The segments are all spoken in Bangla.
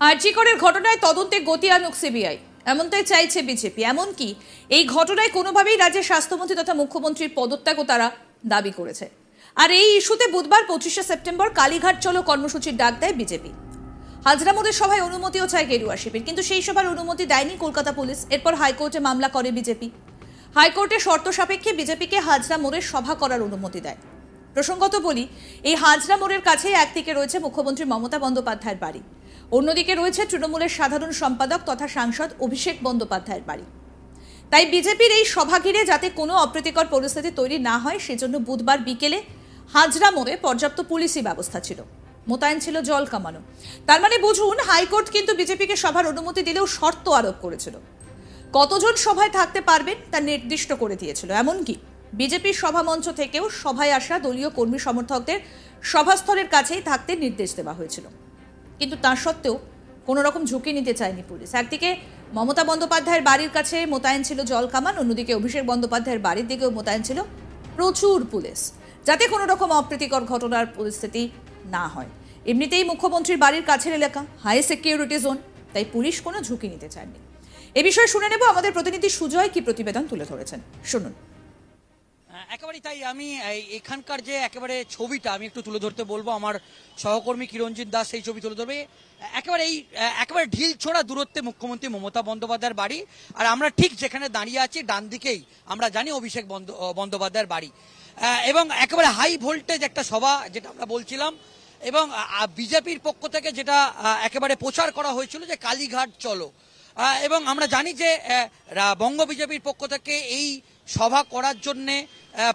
আরজি করের ঘটনায় তদন্তে গতি আনুক সিবিআই, এমনটাই চাইছে বিজেপি। এমনকি এই ঘটনায় কোনোভাবেই রাজ্যের স্বাস্থ্যমন্ত্রী তথা মুখ্যমন্ত্রীর পদত্যাগও তারা দাবি করেছে। আর এই ইস্যুতে বুধবার 25শে সেপ্টেম্বর কালীঘাট চলো কর্মসূচির ডাক দেয় বিজেপি। হাজরা মোড়ের সভায় অনুমতিও চায় গেরুয়া শিবির, কিন্তু সেই সভার অনুমতি দেয়নি কলকাতা পুলিশ। এরপর হাইকোর্টে মামলা করে বিজেপি। হাইকোর্টে শর্ত সাপেক্ষে বিজেপিকে হাজরা মোড়ের সভা করার অনুমতি দেয়। প্রসঙ্গত বলি, এই হাজরা মোড়ের কাছেই একদিকে রয়েছে মুখ্যমন্ত্রী মমতা বন্দ্যোপাধ্যায়ের বাড়ি, অন্যদিকে রয়েছে তৃণমূলের সাধারণ সম্পাদক তথা সাংসদ অভিষেক বন্দ্যোপাধ্যায়ের বাড়ি। তাই বিজেপির এই সভা ঘিরে যাতে কোনো অপ্রীতিকর পরিস্থিতি তৈরি না হয়, সেজন্য বুধবার বিকেলে হাজরা মোড়ে পর্যাপ্ত পুলিশি ব্যবস্থা ছিল, মোতায়েন ছিল জল কামানো। তার মানে বুঝুন, হাইকোর্ট কিন্তু বিজেপিকে সভার অনুমতি দিলেও শর্ত আরোপ করেছিল। কতজন সভায় থাকতে পারবেন তা নির্দিষ্ট করে দিয়েছিল। এমনকি বিজেপির সভামঞ্চ থেকেও সভায় আসা দলীয় কর্মী সমর্থকদের সভাস্থলের কাছেই থাকতে নির্দেশ দেওয়া হয়েছিল। কিন্তু তা সত্ত্বেও কোনো রকম ঝুঁকি নিতে চায়নি পুলিশ। একদিকে মমতা বন্দ্যোপাধ্যায়ের বাড়ির কাছে মোতায়েন ছিল জল কামান, অন্যদিকে অভিষেক বন্দ্যোপাধ্যায়ের বাড়ির দিকেও মোতায়েন ছিল প্রচুর পুলিশ, যাতে কোনো রকম অপ্রীতিকর ঘটনার পরিস্থিতি না হয়। এমনিতেই মুখ্যমন্ত্রীর বাড়ির কাছের এলাকা হাই সিকিউরিটি জোন, তাই পুলিশ কোনো ঝুঁকি নিতে চায়নি। এ বিষয়ে শুনে নেব আমাদের প্রতিনিধি সুজয় কি প্রতিবেদন তুলে ধরেছেন, শুনুন। একেবারেই তাই। আমি এখানকার যে একেবারে ছবিটা আমি একটু তুলে ধরতে বলবো, আমার সহকর্মী কিরণজিৎ দাস সেই ছবি তুলে ধরবে। একেবারে ঢিল ছোড়া দূরত্বে মুখ্যমন্ত্রী মমতা বন্দ্যোপাধ্যায়ের বাড়ি, আর আমরা ঠিক যেখানে দাঁড়িয়ে আছি ডান দিকেই আমরা জানি অভিষেক বন্দ্যোপাধ্যায়ের বাড়ি। এবং একেবারে হাই ভোল্টেজ একটা সভা, যেটা আমরা বলছিলাম। এবং বিজেপির পক্ষ থেকে যেটা একেবারে প্রচার করা হয়েছিল যে কালীঘাট চলো, এবং আমরা জানি যে বঙ্গ বিজেপির পক্ষ থেকে এই সভা করার জন্যে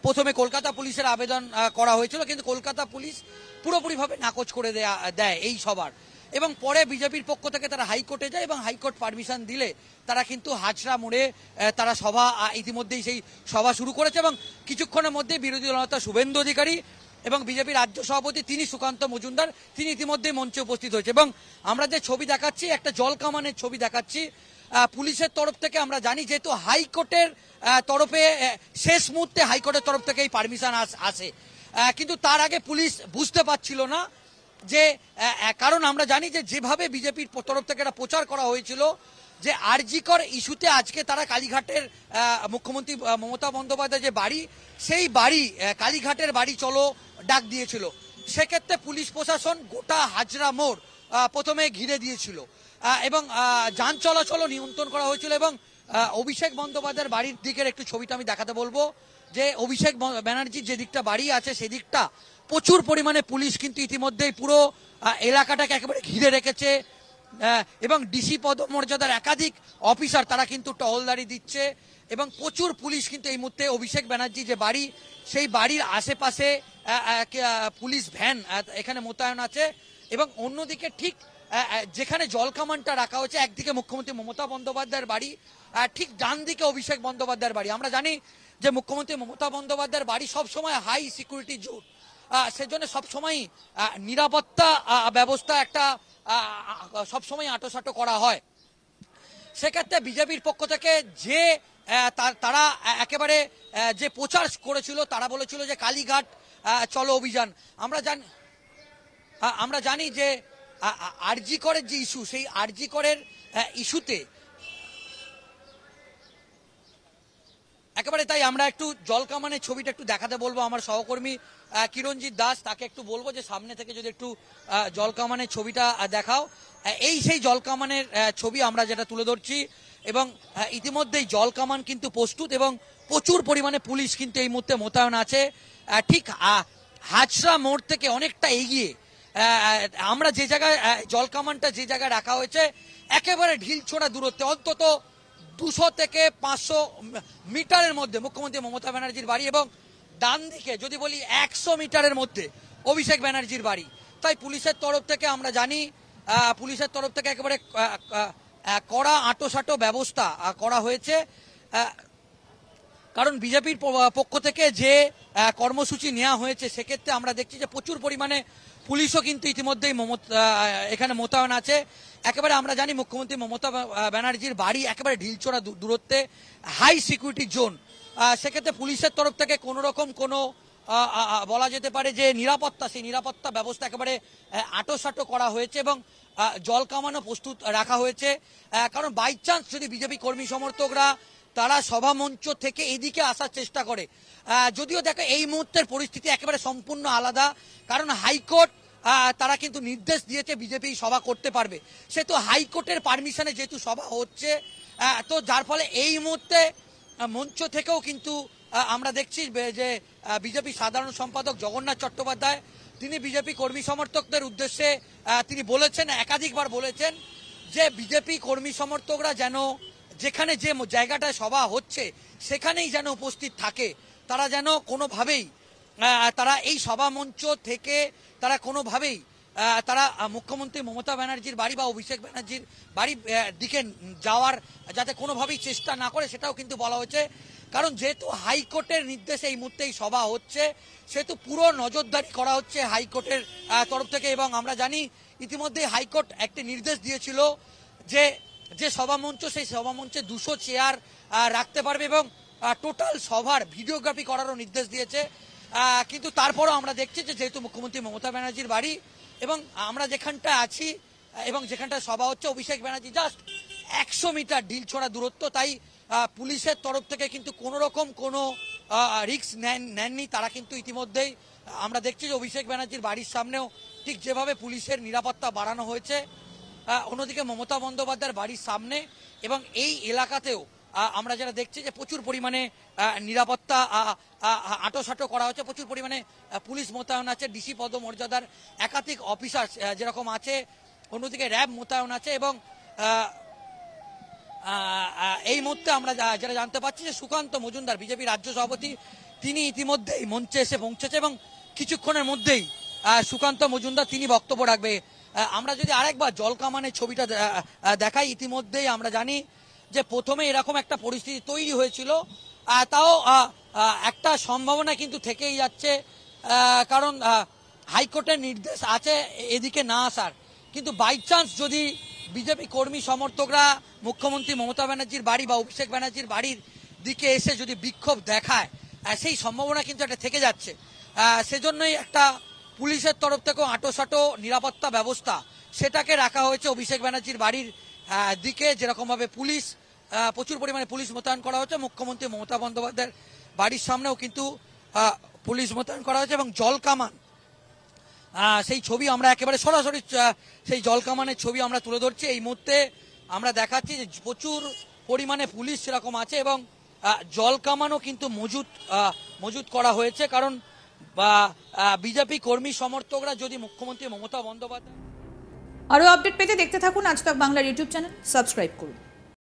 প্রথমে কলকাতা পুলিশের আবেদন করা হয়েছিল, কিন্তু কলকাতা পুলিশ পুরোপুরিভাবে নাকচ করে দেয় এই সভার। এবং পরে বিজেপির পক্ষ থেকে তারা হাইকোর্টে যায় এবং হাইকোর্ট পারমিশন দিলে তারা কিন্তু হাজরা মোড়ে তারা সভা ইতিমধ্যেই সেই সভা শুরু করেছে। এবং কিছুক্ষণের মধ্যে বিরোধী দলনেতা শুভেন্দু অধিকারী এবং বিজেপির রাজ্য সভাপতি তিনি সুকান্ত মজুমদার তিনি ইতিমধ্যেই মঞ্চে উপস্থিত হয়েছে। এবং আমরা যে ছবি দেখাচ্ছি, একটা জল কামানের ছবি দেখাচ্ছি। পুলিশের তরফ থেকে আমরা জানি, যেহেতু হাইকোর্টের তরফে শেষ মুহূর্তে হাইকোর্টের তরফ থেকে এই পারমিশন আসে, কিন্তু তার আগে পুলিশ বুঝতে পারছিল না যে, কারণ আমরা জানি যে যেভাবে বিজেপির তরফ থেকে এটা প্রচার করা হয়েছিল যে আরজি কর ইস্যুতে আজকে তারা কালীঘাটের মুখ্যমন্ত্রী মমতা বন্দ্যোপাধ্যায় যে বাড়ি, সেই বাড়ি কালীঘাটের বাড়ি চলো ডাক দিয়েছিল। সেক্ষেত্রে পুলিশ প্রশাসন গোটা হাজরা মোড় প্রথমে ঘিরে দিয়েছিল এবং যান চলাচলও নিয়ন্ত্রণ করা হয়েছিল। এবং অভিষেক বন্দ্যোপাধ্যায়ের বাড়ির দিকের একটু ছবিটা আমি দেখাতে বলবো, যে অভিষেক ব্যানার্জির যে দিকটা বাড়ি আছে সেদিকটা প্রচুর পরিমাণে পুলিশ কিন্তু ইতিমধ্যেই পুরো এলাকাটাকে একেবারে ঘিরে রেখেছে। এবং ডিসি পদমর্যাদার একাধিক অফিসার তারা কিন্তু টহলদারি দিচ্ছে এবং প্রচুর পুলিশ কিন্তু এই মুহূর্তে অভিষেক ব্যানার্জি যে বাড়ি সেই বাড়ির আশেপাশে পুলিশ ভ্যান এখানে মোতায়েন আছে। এবং অন্যদিকে ঠিক যেখানে জলকামানটা রাখা হয়েছে, একদিকে মুখ্যমন্ত্রী মমতা বন্দ্যোপাধ্যায়ের বাড়ি, ঠিক ডান দিকে অভিষেক বন্দ্যোপাধ্যায়ের বাড়ি। আমরা জানি যে মুখ্যমন্ত্রী মমতা বন্দ্যোপাধ্যায়ের বাড়ি সবসময় হাই সিকিউরিটি জোন, সেজন্য সবসময় নিরাপত্তা ব্যবস্থা একটা সবসময় আঁটোসাঁটো করা হয়। সেক্ষেত্রে বিজেপির পক্ষ থেকে যে তারা একেবারে যে প্রচার করেছিল, তারা বলেছিল যে কালীঘাট চলো অভিযান। আমরা জানি যে আরজি করের যে ইস্যু, সেই আরজি করের ইস্যুতে একেবারে তাই আমরা একটু জল কামানের ছবিটা একটু দেখাতে বলবো আমার সহকর্মী কিরণজিৎ দাস, তাকে একটু বলবো যে সামনে থেকে যদি একটু জল কামানের ছবিটা দেখাও। এই সেই জল কামানের ছবি আমরা যেটা তুলে ধরছি। এবং ইতিমধ্যেই জল কামান কিন্তু প্রস্তুত এবং প্রচুর পরিমাণে পুলিশ কিন্তু এই মুহূর্তে মোতায়েন আছে। ঠিক হাজরা মোড় থেকে অনেকটা এগিয়ে আমরা যে জায়গায় জল কামানটা যে জায়গায় রাখা হয়েছে, একেবারে ঢিল ছোড়া দূরত্বে অন্তত 200 থেকে 500 মিটারের মধ্যে মুখ্যমন্ত্রী মমতা ব্যানার্জির বাড়ি, এবং ডান দিকে যদি বলি 100 মিটারের মধ্যে অভিষেক ব্যানার্জির বাড়ি। তাই পুলিশের তরফ থেকে আমরা জানি, পুলিশের তরফ থেকে একেবারে কড়া আঁটোসাঁটো ব্যবস্থা করা হয়েছে। কারণ বিজেপির পক্ষ থেকে যে কর্মসূচি নেওয়া হয়েছে, সেক্ষেত্রে আমরা দেখছি যে প্রচুর পরিমাণে পুলিশও কিন্তু ইতিমধ্যেই এখানে মোতায়েন আছে। একেবারে আমরা জানি মুখ্যমন্ত্রী মমতা ব্যানার্জির বাড়ি একেবারে ঢিলছোড়া দূরত্বে, হাই সিকিউরিটি জোন। সেক্ষেত্রে পুলিশের তরফ থেকে কোনো রকম কোনো বলা যেতে পারে যে নিরাপত্তা, সেই নিরাপত্তা ব্যবস্থা একেবারে আঁটোসাঁটো করা হয়েছে এবং জল কামানো প্রস্তুত রাখা হয়েছে। কারণ বাই চান্স যদি বিজেপি কর্মী সমর্থকরা তারা সভা মঞ্চ থেকে এদিকে আসার চেষ্টা করে, যদিও দেখো এই মুহূর্তের পরিস্থিতি একেবারে সম্পূর্ণ আলাদা, কারণ হাইকোর্ট তারা কিন্তু নির্দেশ দিয়েছে বিজেপি সভা করতে পারবে, সেহেতু হাইকোর্টের পারমিশনে যেহেতু সভা হচ্ছে, তো যার ফলে এই মুহূর্তে মঞ্চ থেকেও কিন্তু আমরা দেখছি যে বিজেপি সাধারণ সম্পাদক জগন্নাথ চট্টোপাধ্যায় তিনি বিজেপি কর্মী সমর্থকদের উদ্দেশ্যে তিনি বলেছেন, একাধিকবার বলেছেন যে বিজেপি কর্মী সমর্থকরা যেন যেখানে যে জায়গাটায় সভা হচ্ছে সেখানেই যেন উপস্থিত থাকে, তারা যেন কোনোভাবেই তারা এই সভা মঞ্চ থেকে তারা কোনোভাবেই তারা মুখ্যমন্ত্রী মমতা ব্যানার্জির বাড়ি বা অভিষেক ব্যানার্জির বাড়ির দিকে যাওয়ার যাতে কোনোভাবেই চেষ্টা না করে, সেটাও কিন্তু বলা হয়েছে। কারণ যেহেতু হাইকোর্টের নির্দেশে এই মুহূর্তে এই সভা হচ্ছে, সেহেতু পুরো নজরদারি করা হচ্ছে হাইকোর্টের তরফ থেকে। এবং আমরা জানি ইতিমধ্যে হাইকোর্ট একটি নির্দেশ দিয়েছিল যে যে সভামঞ্চ, সেই সভামঞ্চে 200 চেয়ার রাখতে পারবে এবং টোটাল সভার ভিডিওগ্রাফি করারও নির্দেশ দিয়েছে। কিন্তু তারপরও আমরা দেখছি যে যেহেতু মুখ্যমন্ত্রী মমতা ব্যানার্জির বাড়ি এবং আমরা যেখানটা আছি এবং যেখানটা সভা হচ্ছে অভিষেক ব্যানার্জি জাস্ট 100 মিটার ঢিল ছোড়া দূরত্ব, তাই পুলিশের তরফ থেকে কিন্তু কোনো রকম কোনো রিস্ক নেননি তারা। কিন্তু ইতিমধ্যেই আমরা দেখছি যে অভিষেক ব্যানার্জির বাড়ির সামনেও ঠিক যেভাবে পুলিশের নিরাপত্তা বাড়ানো হয়েছে, অন্যদিকে মমতা বন্দ্যোপাধ্যায়ের বাড়ির সামনে এবং এই এলাকাতেও আমরা যেটা দেখছি যে প্রচুর পরিমাণে নিরাপত্তা আঁটোসাঁটো করা হচ্ছে, প্রচুর পরিমাণে পুলিশ মোতায়েন আছে, ডিসি পদমর্যাদার একাধিক অফিসার যেরকম আছে, অন্যদিকে র্যাব মোতায়েন আছে। এবং এই মুহূর্তে আমরা যেটা জানতে পারছি যে সুকান্ত মজুমদার বিজেপি রাজ্য সভাপতি তিনি ইতিমধ্যেই মঞ্চে এসে পৌঁছেছে এবং কিছুক্ষণের মধ্যেই সুকান্ত মজুমদার তিনি বক্তব্য রাখবে। আমরা যদি আরেকবার জলকামানের ছবিটা দেখাই, ইতিমধ্যেই আমরা জানি যে প্রথমে এরকম একটা পরিস্থিতি তৈরি হয়েছিল, তাও একটা সম্ভাবনা কিন্তু থেকেই যাচ্ছে, কারণ হাইকোর্টের নির্দেশ আছে এদিকে না আসার। কিন্তু বাই চান্স যদি বিজেপি কর্মী সমর্থকরা মুখ্যমন্ত্রী মমতা ব্যানার্জির বাড়ি বা অভিষেক ব্যানার্জির বাড়ির দিকে এসে যদি বিক্ষোভ দেখায়, সেই সম্ভাবনা কিন্তু একটা থেকে যাচ্ছে। সেজন্যই একটা পুলিশের তরফ থেকেও আঁটোসাঁটো নিরাপত্তা ব্যবস্থা সেটাকে রাখা হয়েছে অভিষেক ব্যানার্জির বাড়ির দিকে, যেরকমভাবে পুলিশ প্রচুর পরিমাণে পুলিশ মোতায়েন করা হচ্ছে। মুখ্যমন্ত্রী মমতা বন্দ্যোপাধ্যায়ের বাড়ির সামনেও কিন্তু পুলিশ মোতায়েন করা হয়েছে এবং জলকামান সেই ছবি আমরা একেবারে সরাসরি সেই জলকামানের ছবি আমরা তুলে ধরছি। এই মুহূর্তে আমরা দেখাচ্ছি যে প্রচুর পরিমাণে পুলিশ সেরকম আছে এবং জলকামানও কিন্তু মজুত করা হয়েছে, কারণ বিজেপি কর্মী সমর্থকরা যদি মুখ্যমন্ত্রী মমতা বন্দ্যোপাধ্যায়। আরও আপডেট পেতে দেখতে থাকুন আজ তাক বাংলার ইউটিউব চ্যানেল, সাবস্ক্রাইব করুন।